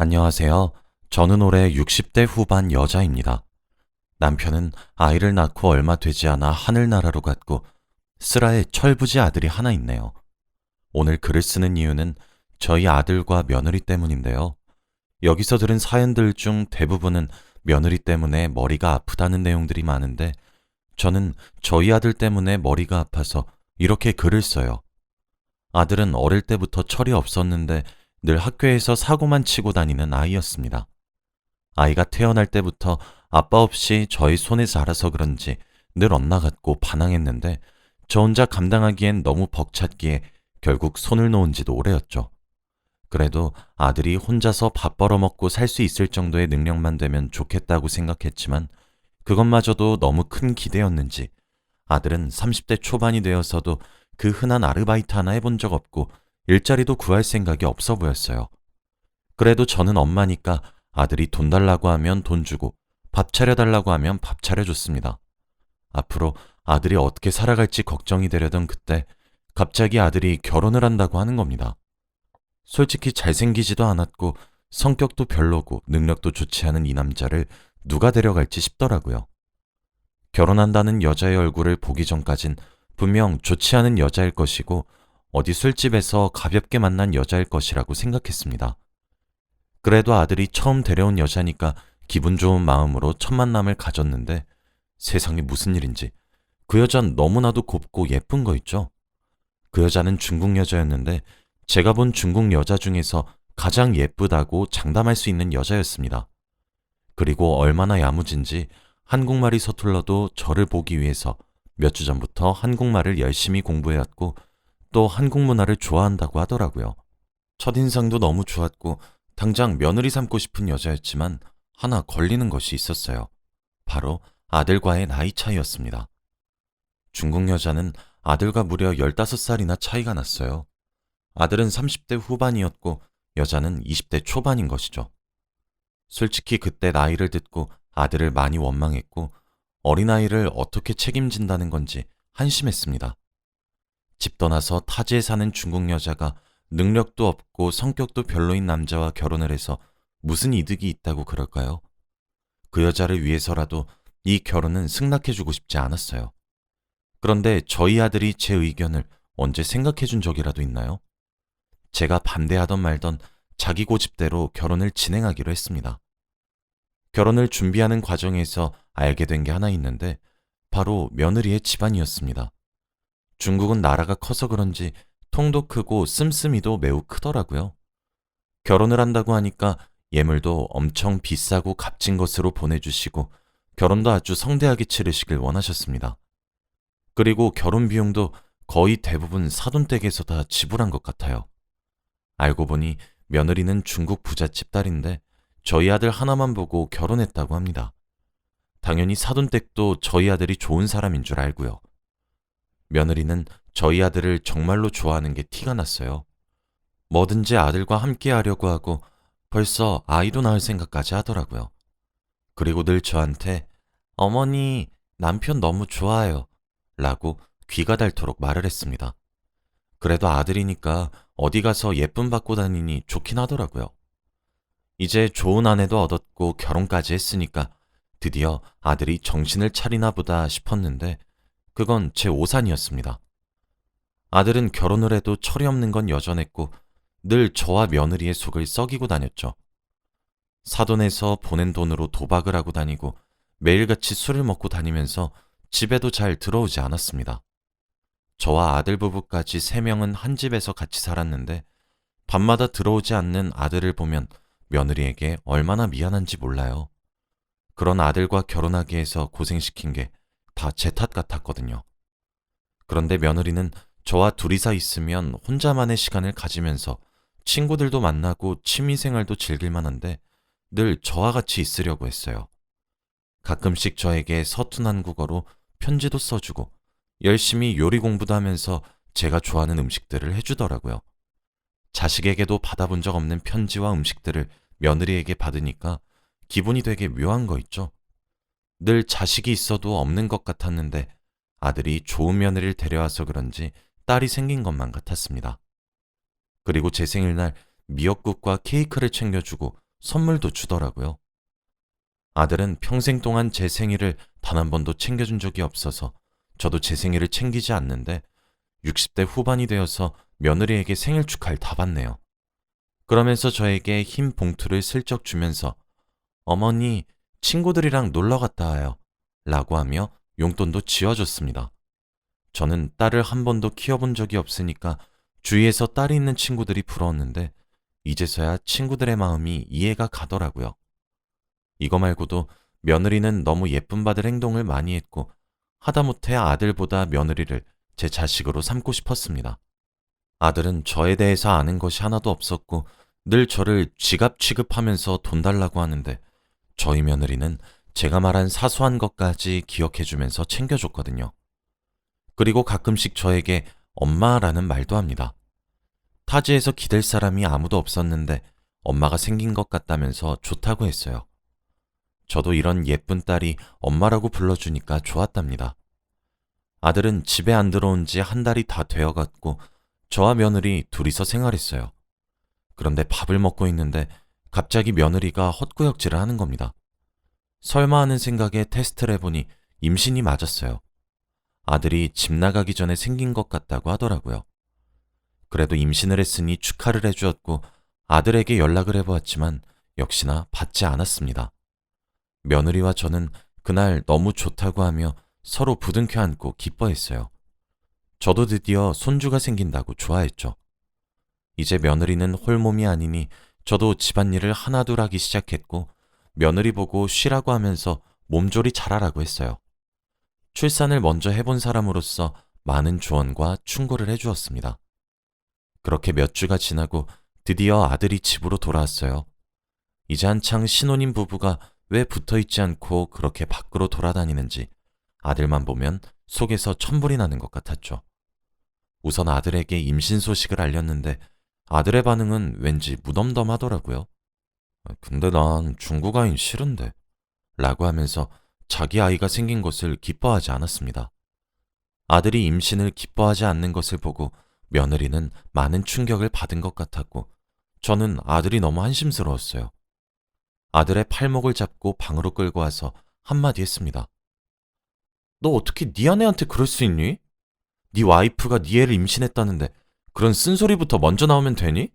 안녕하세요. 저는 올해 60대 후반 여자입니다. 남편은 아이를 낳고 얼마 되지 않아 하늘나라로 갔고 슬아의 철부지 아들이 하나 있네요. 오늘 글을 쓰는 이유는 저희 아들과 며느리 때문인데요. 여기서 들은 사연들 중 대부분은 며느리 때문에 머리가 아프다는 내용들이 많은데 저는 저희 아들 때문에 머리가 아파서 이렇게 글을 써요. 아들은 어릴 때부터 철이 없었는데 늘 학교에서 사고만 치고 다니는 아이였습니다. 아이가 태어날 때부터 아빠 없이 저희 손에 자라서 그런지 늘 엇나갔고 반항했는데 저 혼자 감당하기엔 너무 벅찼기에 결국 손을 놓은 지도 오래였죠. 그래도 아들이 혼자서 밥 벌어먹고 살 수 있을 정도의 능력만 되면 좋겠다고 생각했지만 그것마저도 너무 큰 기대였는지 아들은 30대 초반이 되어서도 그 흔한 아르바이트 하나 해본 적 없고 일자리도 구할 생각이 없어 보였어요. 그래도 저는 엄마니까 아들이 돈 달라고 하면 돈 주고 밥 차려달라고 하면 밥 차려줬습니다. 앞으로 아들이 어떻게 살아갈지 걱정이 되려던 그때 갑자기 아들이 결혼을 한다고 하는 겁니다. 솔직히 잘생기지도 않았고 성격도 별로고 능력도 좋지 않은 이 남자를 누가 데려갈지 싶더라고요. 결혼한다는 여자의 얼굴을 보기 전까진 분명 좋지 않은 여자일 것이고 어디 술집에서 가볍게 만난 여자일 것이라고 생각했습니다. 그래도 아들이 처음 데려온 여자니까 기분 좋은 마음으로 첫 만남을 가졌는데 세상에 무슨 일인지 그 여잔 너무나도 곱고 예쁜 거 있죠? 그 여자는 중국 여자였는데 제가 본 중국 여자 중에서 가장 예쁘다고 장담할 수 있는 여자였습니다. 그리고 얼마나 야무진지 한국말이 서툴러도 저를 보기 위해서 몇 주 전부터 한국말을 열심히 공부해왔고 또 한국 문화를 좋아한다고 하더라고요. 첫인상도 너무 좋았고 당장 며느리 삼고 싶은 여자였지만 하나 걸리는 것이 있었어요. 바로 아들과의 나이 차이였습니다. 중국 여자는 아들과 무려 15살이나 차이가 났어요. 아들은 30대 후반이었고 여자는 20대 초반인 것이죠. 솔직히 그때 나이를 듣고 아들을 많이 원망했고 어린아이를 어떻게 책임진다는 건지 한심했습니다. 집 떠나서 타지에 사는 중국 여자가 능력도 없고 성격도 별로인 남자와 결혼을 해서 무슨 이득이 있다고 그럴까요? 그 여자를 위해서라도 이 결혼은 승낙해주고 싶지 않았어요. 그런데 저희 아들이 제 의견을 언제 생각해준 적이라도 있나요? 제가 반대하던 말던 자기 고집대로 결혼을 진행하기로 했습니다. 결혼을 준비하는 과정에서 알게 된 게 하나 있는데 바로 며느리의 집안이었습니다. 중국은 나라가 커서 그런지 통도 크고 씀씀이도 매우 크더라고요. 결혼을 한다고 하니까 예물도 엄청 비싸고 값진 것으로 보내주시고 결혼도 아주 성대하게 치르시길 원하셨습니다. 그리고 결혼 비용도 거의 대부분 사돈댁에서 다 지불한 것 같아요. 알고 보니 며느리는 중국 부잣집 딸인데 저희 아들 하나만 보고 결혼했다고 합니다. 당연히 사돈댁도 저희 아들이 좋은 사람인 줄 알고요. 며느리는 저희 아들을 정말로 좋아하는 게 티가 났어요. 뭐든지 아들과 함께 하려고 하고 벌써 아이도 낳을 생각까지 하더라고요. 그리고 늘 저한테 어머니, 남편 너무 좋아요 라고 귀가 닳도록 말을 했습니다. 그래도 아들이니까 어디 가서 예쁨 받고 다니니 좋긴 하더라고요. 이제 좋은 아내도 얻었고 결혼까지 했으니까 드디어 아들이 정신을 차리나 보다 싶었는데 그건 제 오산이었습니다. 아들은 결혼을 해도 철이 없는 건 여전했고 늘 저와 며느리의 속을 썩이고 다녔죠. 사돈에서 보낸 돈으로 도박을 하고 다니고 매일같이 술을 먹고 다니면서 집에도 잘 들어오지 않았습니다. 저와 아들 부부까지 3명은 한 집에서 같이 살았는데 밤마다 들어오지 않는 아들을 보면 며느리에게 얼마나 미안한지 몰라요. 그런 아들과 결혼하기 위해서 고생시킨 게 다 제 탓 같았거든요. 그런데 며느리는 저와 둘이서 있으면 혼자만의 시간을 가지면서 친구들도 만나고 취미생활도 즐길 만한데 늘 저와 같이 있으려고 했어요. 가끔씩 저에게 서툰 한국어로 편지도 써주고 열심히 요리 공부도 하면서 제가 좋아하는 음식들을 해주더라고요. 자식에게도 받아본 적 없는 편지와 음식들을 며느리에게 받으니까 기분이 되게 묘한 거 있죠. 늘 자식이 있어도 없는 것 같았는데 아들이 좋은 며느리를 데려와서 그런지 딸이 생긴 것만 같았습니다. 그리고 제 생일날 미역국과 케이크를 챙겨주고 선물도 주더라고요. 아들은 평생 동안 제 생일을 단 한 번도 챙겨준 적이 없어서 저도 제 생일을 챙기지 않는데 60대 후반이 되어서 며느리에게 생일 축하를 다 받네요. 그러면서 저에게 흰 봉투를 슬쩍 주면서 어머니, 친구들이랑 놀러 갔다 와요. 라고 하며 용돈도 지어줬습니다. 저는 딸을 한 번도 키워본 적이 없으니까 주위에서 딸이 있는 친구들이 부러웠는데 이제서야 친구들의 마음이 이해가 가더라고요. 이거 말고도 며느리는 너무 예쁨 받을 행동을 많이 했고 하다못해 아들보다 며느리를 제 자식으로 삼고 싶었습니다. 아들은 저에 대해서 아는 것이 하나도 없었고 늘 저를 지갑 취급하면서 돈 달라고 하는데 저희 며느리는 제가 말한 사소한 것까지 기억해주면서 챙겨줬거든요. 그리고 가끔씩 저에게 엄마라는 말도 합니다. 타지에서 기댈 사람이 아무도 없었는데 엄마가 생긴 것 같다면서 좋다고 했어요. 저도 이런 예쁜 딸이 엄마라고 불러주니까 좋았답니다. 아들은 집에 안 들어온 지 한 달이 다 되어갔고 저와 며느리 둘이서 생활했어요. 그런데 밥을 먹고 있는데 갑자기 며느리가 헛구역질을 하는 겁니다. 설마 하는 생각에 테스트를 해보니 임신이 맞았어요. 아들이 집 나가기 전에 생긴 것 같다고 하더라고요. 그래도 임신을 했으니 축하를 해주었고 아들에게 연락을 해보았지만 역시나 받지 않았습니다. 며느리와 저는 그날 너무 좋다고 하며 서로 부둥켜 안고 기뻐했어요. 저도 드디어 손주가 생긴다고 좋아했죠. 이제 며느리는 홀몸이 아니니 저도 집안일을 하나둘 하기 시작했고 며느리 보고 쉬라고 하면서 몸조리 잘하라고 했어요. 출산을 먼저 해본 사람으로서 많은 조언과 충고를 해주었습니다. 그렇게 몇 주가 지나고 드디어 아들이 집으로 돌아왔어요. 이제 한창 신혼인 부부가 왜 붙어있지 않고 그렇게 밖으로 돌아다니는지 아들만 보면 속에서 천불이 나는 것 같았죠. 우선 아들에게 임신 소식을 알렸는데 아들의 반응은 왠지 무덤덤하더라고요. 근데 난 중국아인 싫은데 라고 하면서 자기 아이가 생긴 것을 기뻐하지 않았습니다. 아들이 임신을 기뻐하지 않는 것을 보고 며느리는 많은 충격을 받은 것 같았고 저는 아들이 너무 한심스러웠어요. 아들의 팔목을 잡고 방으로 끌고 와서 한마디 했습니다. 너 어떻게 네 아내한테 그럴 수 있니? 네 와이프가 네 애를 임신했다는데 그런 쓴소리부터 먼저 나오면 되니?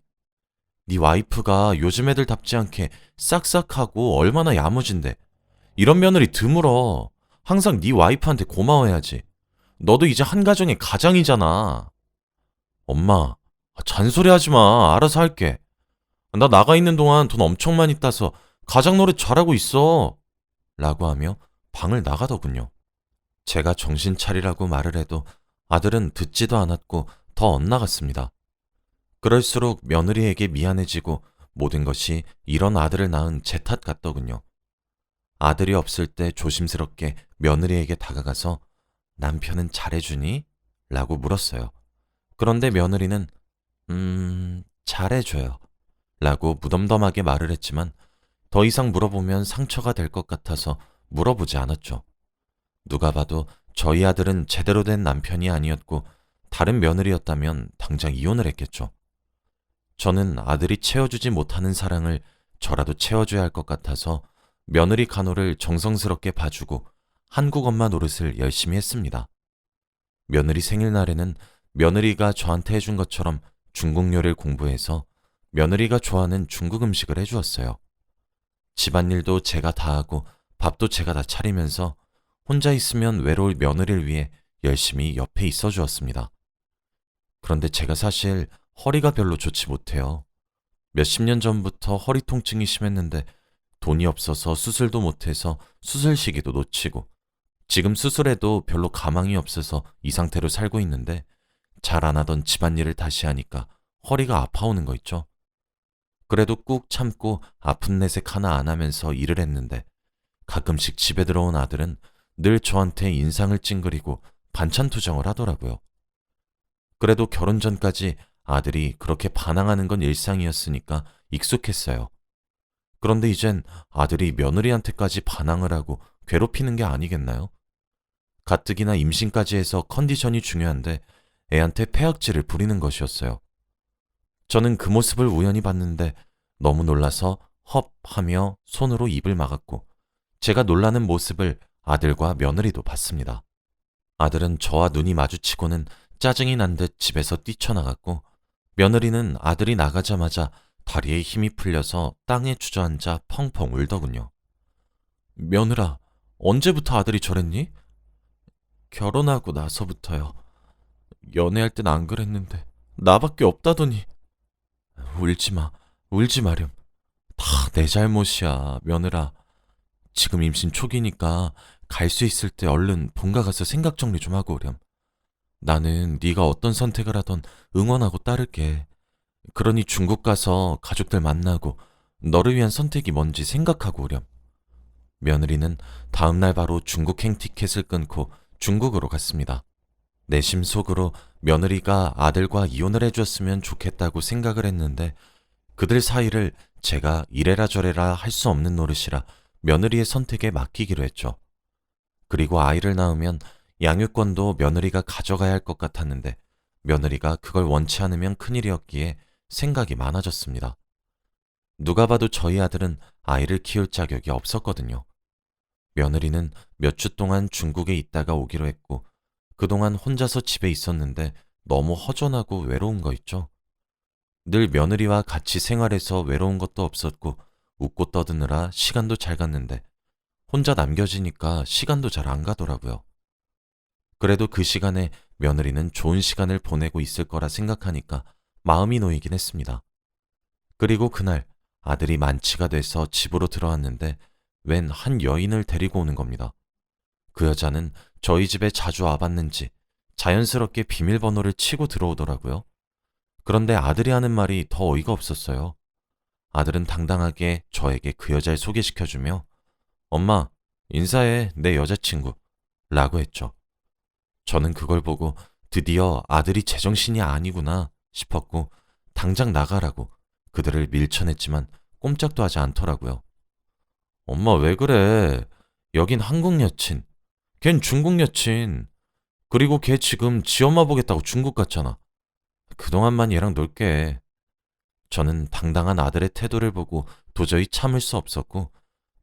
네 와이프가 요즘 애들답지 않게 싹싹하고 얼마나 야무진데 이런 며느리 드물어. 항상 네 와이프한테 고마워해야지. 너도 이제 한 가정의 가장이잖아. 엄마, 잔소리하지 마. 알아서 할게. 나 나가 있는 동안 돈 엄청 많이 따서 가장 노릇 잘하고 있어. 라고 하며 방을 나가더군요. 제가 정신 차리라고 말을 해도 아들은 듣지도 않았고 더 엇나갔습니다. 그럴수록 며느리에게 미안해지고 모든 것이 이런 아들을 낳은 제 탓 같더군요. 아들이 없을 때 조심스럽게 며느리에게 다가가서 남편은 잘해주니? 라고 물었어요. 그런데 며느리는 잘해줘요. 라고 무덤덤하게 말을 했지만 더 이상 물어보면 상처가 될 것 같아서 물어보지 않았죠. 누가 봐도 저희 아들은 제대로 된 남편이 아니었고 다른 며느리였다면 당장 이혼을 했겠죠. 저는 아들이 채워주지 못하는 사랑을 저라도 채워줘야 할 것 같아서 며느리 간호를 정성스럽게 봐주고 한국 엄마 노릇을 열심히 했습니다. 며느리 생일날에는 며느리가 저한테 해준 것처럼 중국 요리를 공부해서 며느리가 좋아하는 중국 음식을 해주었어요. 집안일도 제가 다 하고 밥도 제가 다 차리면서 혼자 있으면 외로울 며느리를 위해 열심히 옆에 있어 주었습니다. 그런데 제가 사실 허리가 별로 좋지 못해요. 몇십 년 전부터 허리 통증이 심했는데 돈이 없어서 수술도 못해서 수술 시기도 놓치고 지금 수술해도 별로 가망이 없어서 이 상태로 살고 있는데 잘 안 하던 집안일을 다시 하니까 허리가 아파오는 거 있죠. 그래도 꾹 참고 아픈 내색 하나 안 하면서 일을 했는데 가끔씩 집에 들어온 아들은 늘 저한테 인상을 찡그리고 반찬 투정을 하더라고요. 그래도 결혼 전까지 아들이 그렇게 반항하는 건 일상이었으니까 익숙했어요. 그런데 이젠 아들이 며느리한테까지 반항을 하고 괴롭히는 게 아니겠나요? 가뜩이나 임신까지 해서 컨디션이 중요한데 애한테 폐악질을 부리는 것이었어요. 저는 그 모습을 우연히 봤는데 너무 놀라서 헙 하며 손으로 입을 막았고 제가 놀라는 모습을 아들과 며느리도 봤습니다. 아들은 저와 눈이 마주치고는 짜증이 난 듯 집에서 뛰쳐나갔고 며느리는 아들이 나가자마자 다리에 힘이 풀려서 땅에 주저앉아 펑펑 울더군요. 며느라, 언제부터 아들이 저랬니? 결혼하고 나서부터요. 연애할 땐 안 그랬는데 나밖에 없다더니. 울지 마, 울지 마렴. 다 내 잘못이야, 며느라. 지금 임신 초기니까 갈 수 있을 때 얼른 본가 가서 생각 정리 좀 하고 오렴. 나는 네가 어떤 선택을 하던 응원하고 따를게. 그러니 중국 가서 가족들 만나고 너를 위한 선택이 뭔지 생각하고 오렴. 며느리는 다음날 바로 중국행 티켓을 끊고 중국으로 갔습니다. 내심 속으로 며느리가 아들과 이혼을 해줬으면 좋겠다고 생각을 했는데 그들 사이를 제가 이래라 저래라 할 수 없는 노릇이라 며느리의 선택에 맡기기로 했죠. 그리고 아이를 낳으면 양육권도 며느리가 가져가야 할 것 같았는데 며느리가 그걸 원치 않으면 큰일이었기에 생각이 많아졌습니다. 누가 봐도 저희 아들은 아이를 키울 자격이 없었거든요. 며느리는 몇 주 동안 중국에 있다가 오기로 했고 그동안 혼자서 집에 있었는데 너무 허전하고 외로운 거 있죠. 늘 며느리와 같이 생활해서 외로운 것도 없었고 웃고 떠드느라 시간도 잘 갔는데 혼자 남겨지니까 시간도 잘 안 가더라고요. 그래도 그 시간에 며느리는 좋은 시간을 보내고 있을 거라 생각하니까 마음이 놓이긴 했습니다. 그리고 그날 아들이 만취가 돼서 집으로 들어왔는데 웬 한 여인을 데리고 오는 겁니다. 그 여자는 저희 집에 자주 와봤는지 자연스럽게 비밀번호를 치고 들어오더라고요. 그런데 아들이 하는 말이 더 어이가 없었어요. 아들은 당당하게 저에게 그 여자를 소개시켜주며 엄마, 인사해, 내 여자친구 라고 했죠. 저는 그걸 보고 드디어 아들이 제정신이 아니구나 싶었고 당장 나가라고 그들을 밀쳐냈지만 꼼짝도 하지 않더라고요. 엄마 왜 그래? 여긴 한국 여친, 걘 중국 여친. 그리고 걔 지금 지 엄마 보겠다고 중국 갔잖아. 그동안만 얘랑 놀게. 저는 당당한 아들의 태도를 보고 도저히 참을 수 없었고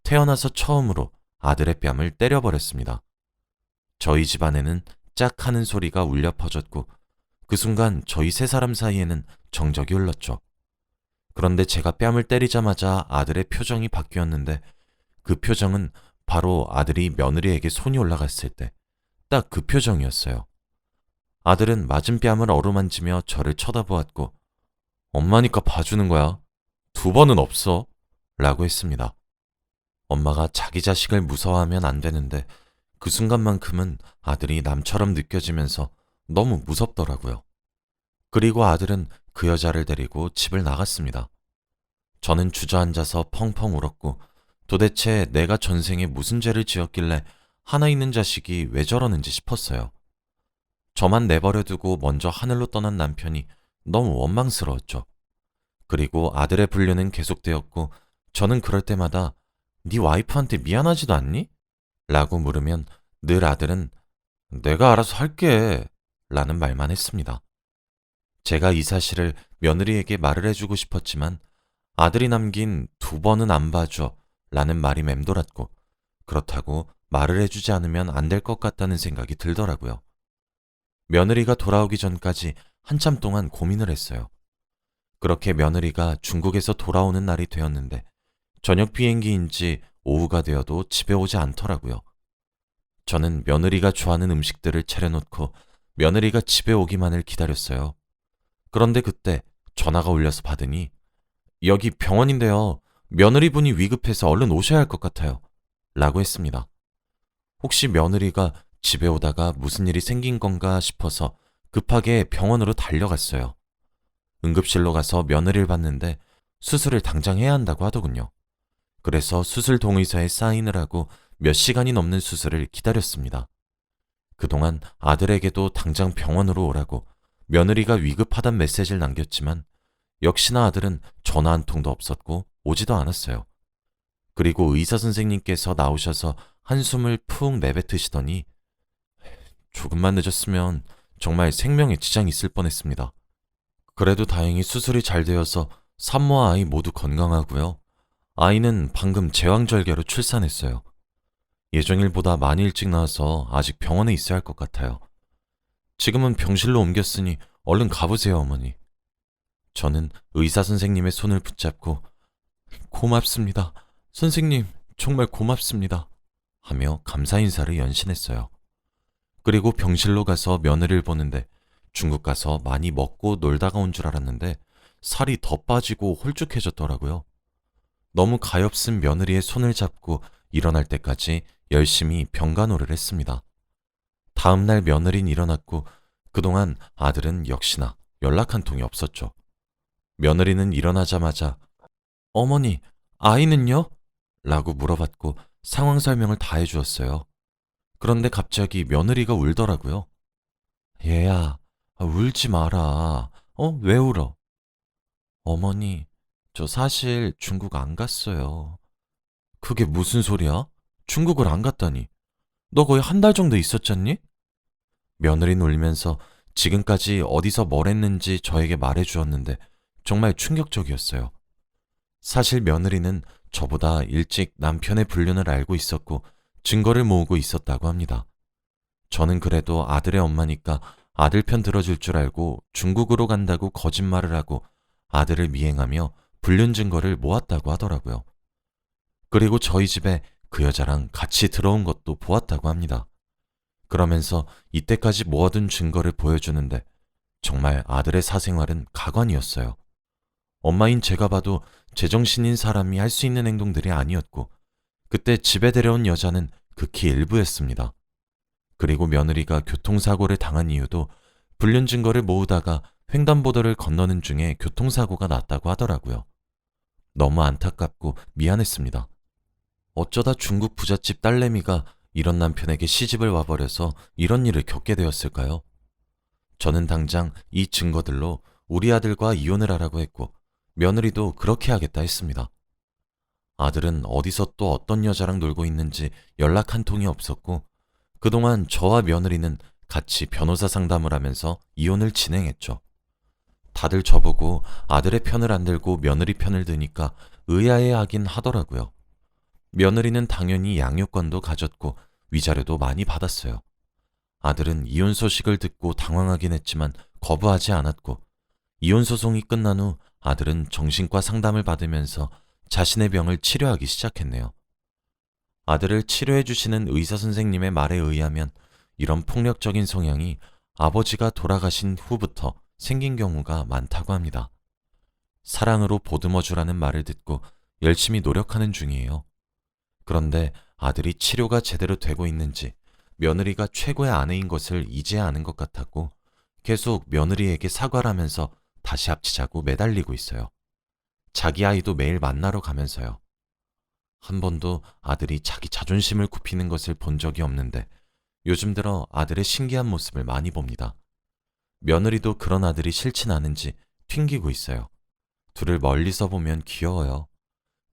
태어나서 처음으로 아들의 뺨을 때려버렸습니다. 저희 집안에는 짝 하는 소리가 울려 퍼졌고 그 순간 저희 세 사람 사이에는 정적이 흘렀죠. 그런데 제가 뺨을 때리자마자 아들의 표정이 바뀌었는데 그 표정은 바로 아들이 며느리에게 손이 올라갔을 때 딱 그 표정이었어요. 아들은 맞은 뺨을 어루만지며 저를 쳐다보았고 엄마니까 봐주는 거야. 두 번은 없어. 라고 했습니다. 엄마가 자기 자식을 무서워하면 안 되는데 그 순간만큼은 아들이 남처럼 느껴지면서 너무 무섭더라고요. 그리고 아들은 그 여자를 데리고 집을 나갔습니다. 저는 주저앉아서 펑펑 울었고 도대체 내가 전생에 무슨 죄를 지었길래 하나 있는 자식이 왜 저러는지 싶었어요. 저만 내버려두고 먼저 하늘로 떠난 남편이 너무 원망스러웠죠. 그리고 아들의 불륜은 계속되었고 저는 그럴 때마다 네 와이프한테 미안하지도 않니? 라고 물으면 늘 아들은 내가 알아서 할게 라는 말만 했습니다. 제가 이 사실을 며느리에게 말을 해주고 싶었지만 아들이 남긴 두 번은 안 봐줘 라는 말이 맴돌았고 그렇다고 말을 해주지 않으면 안 될 것 같다는 생각이 들더라고요. 며느리가 돌아오기 전까지 한참 동안 고민을 했어요. 그렇게 며느리가 중국에서 돌아오는 날이 되었는데 저녁 비행기인지 오후가 되어도 집에 오지 않더라고요. 저는 며느리가 좋아하는 음식들을 차려놓고 며느리가 집에 오기만을 기다렸어요. 그런데 그때 전화가 울려서 받으니 여기 병원인데요. 며느리분이 위급해서 얼른 오셔야 할 것 같아요. 라고 했습니다. 혹시 며느리가 집에 오다가 무슨 일이 생긴 건가 싶어서 급하게 병원으로 달려갔어요. 응급실로 가서 며느리를 봤는데 수술을 당장 해야 한다고 하더군요. 그래서 수술 동의서에 사인을 하고 몇 시간이 넘는 수술을 기다렸습니다. 그동안 아들에게도 당장 병원으로 오라고 며느리가 위급하단 메시지를 남겼지만 역시나 아들은 전화 한 통도 없었고 오지도 않았어요. 그리고 의사 선생님께서 나오셔서 한숨을 푹 내뱉으시더니 조금만 늦었으면 정말 생명에 지장이 있을 뻔했습니다. 그래도 다행히 수술이 잘 되어서 산모와 아이 모두 건강하고요. 아이는 방금 제왕절개로 출산했어요. 예정일보다 많이 일찍 나와서 아직 병원에 있어야 할 것 같아요. 지금은 병실로 옮겼으니 얼른 가보세요, 어머니. 저는 의사 선생님의 손을 붙잡고 고맙습니다. 선생님, 정말 고맙습니다. 하며 감사 인사를 연신했어요. 그리고 병실로 가서 며느리를 보는데 중국 가서 많이 먹고 놀다가 온 줄 알았는데 살이 더 빠지고 홀쭉해졌더라고요. 너무 가엾은 며느리의 손을 잡고 일어날 때까지 열심히 병간호를 했습니다. 다음 날 며느리는 일어났고 그동안 아들은 역시나 연락 한 통이 없었죠. 며느리는 일어나자마자 어머니, 아이는요? 라고 물어봤고 상황 설명을 다 해주었어요. 그런데 갑자기 며느리가 울더라고요. 얘야, 울지 마라. 왜 울어? 어머니, 저 사실 중국 안 갔어요. 그게 무슨 소리야? 중국을 안 갔다니. 너 거의 한 달 정도 있었잖니? 며느리는 울면서 지금까지 어디서 뭘 했는지 저에게 말해 주었는데 정말 충격적이었어요. 사실 며느리는 저보다 일찍 남편의 불륜을 알고 있었고 증거를 모으고 있었다고 합니다. 저는 그래도 아들의 엄마니까 아들 편 들어줄 줄 알고 중국으로 간다고 거짓말을 하고 아들을 미행하며 불륜 증거를 모았다고 하더라고요. 그리고 저희 집에 그 여자랑 같이 들어온 것도 보았다고 합니다. 그러면서 이때까지 모아둔 증거를 보여주는데 정말 아들의 사생활은 가관이었어요. 엄마인 제가 봐도 제정신인 사람이 할 수 있는 행동들이 아니었고 그때 집에 데려온 여자는 극히 일부였습니다. 그리고 며느리가 교통사고를 당한 이유도 불륜 증거를 모으다가 횡단보도를 건너는 중에 교통사고가 났다고 하더라고요. 너무 안타깝고 미안했습니다. 어쩌다 중국 부잣집 딸내미가 이런 남편에게 시집을 와버려서 이런 일을 겪게 되었을까요? 저는 당장 이 증거들로 우리 아들과 이혼을 하라고 했고 며느리도 그렇게 하겠다 했습니다. 아들은 어디서 또 어떤 여자랑 놀고 있는지 연락 한 통이 없었고 그동안 저와 며느리는 같이 변호사 상담을 하면서 이혼을 진행했죠. 다들 저보고 아들의 편을 안 들고 며느리 편을 드니까 의아해하긴 하더라고요. 며느리는 당연히 양육권도 가졌고 위자료도 많이 받았어요. 아들은 이혼 소식을 듣고 당황하긴 했지만 거부하지 않았고 이혼 소송이 끝난 후 아들은 정신과 상담을 받으면서 자신의 병을 치료하기 시작했네요. 아들을 치료해 주시는 의사 선생님의 말에 의하면 이런 폭력적인 성향이 아버지가 돌아가신 후부터 생긴 경우가 많다고 합니다. 사랑으로 보듬어 주라는 말을 듣고 열심히 노력하는 중이에요. 그런데 아들이 치료가 제대로 되고 있는지 며느리가 최고의 아내인 것을 이제야 아는 것 같았고 계속 며느리에게 사과를 하면서 다시 합치자고 매달리고 있어요. 자기 아이도 매일 만나러 가면서요. 한 번도 아들이 자기 자존심을 굽히는 것을 본 적이 없는데 요즘 들어 아들의 신기한 모습을 많이 봅니다. 며느리도 그런 아들이 싫진 않은지 튕기고 있어요. 둘을 멀리서 보면 귀여워요.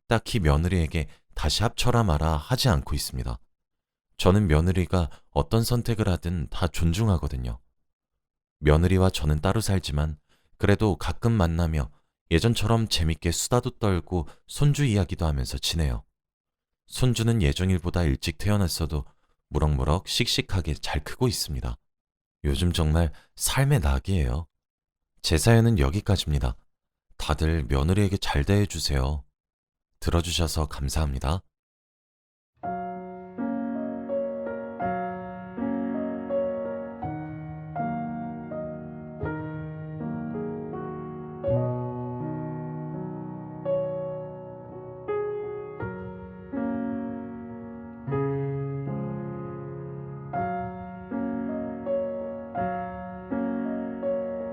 딱히 며느리에게 다시 합쳐라 마라 하지 않고 있습니다. 저는 며느리가 어떤 선택을 하든 다 존중하거든요. 며느리와 저는 따로 살지만 그래도 가끔 만나며 예전처럼 재밌게 수다도 떨고 손주 이야기도 하면서 지내요. 손주는 예정일보다 일찍 태어났어도 무럭무럭 씩씩하게 잘 크고 있습니다. 요즘 정말 삶의 낙이에요. 제 사연은 여기까지입니다. 다들 며느리에게 잘 대해주세요. 들어주셔서 감사합니다.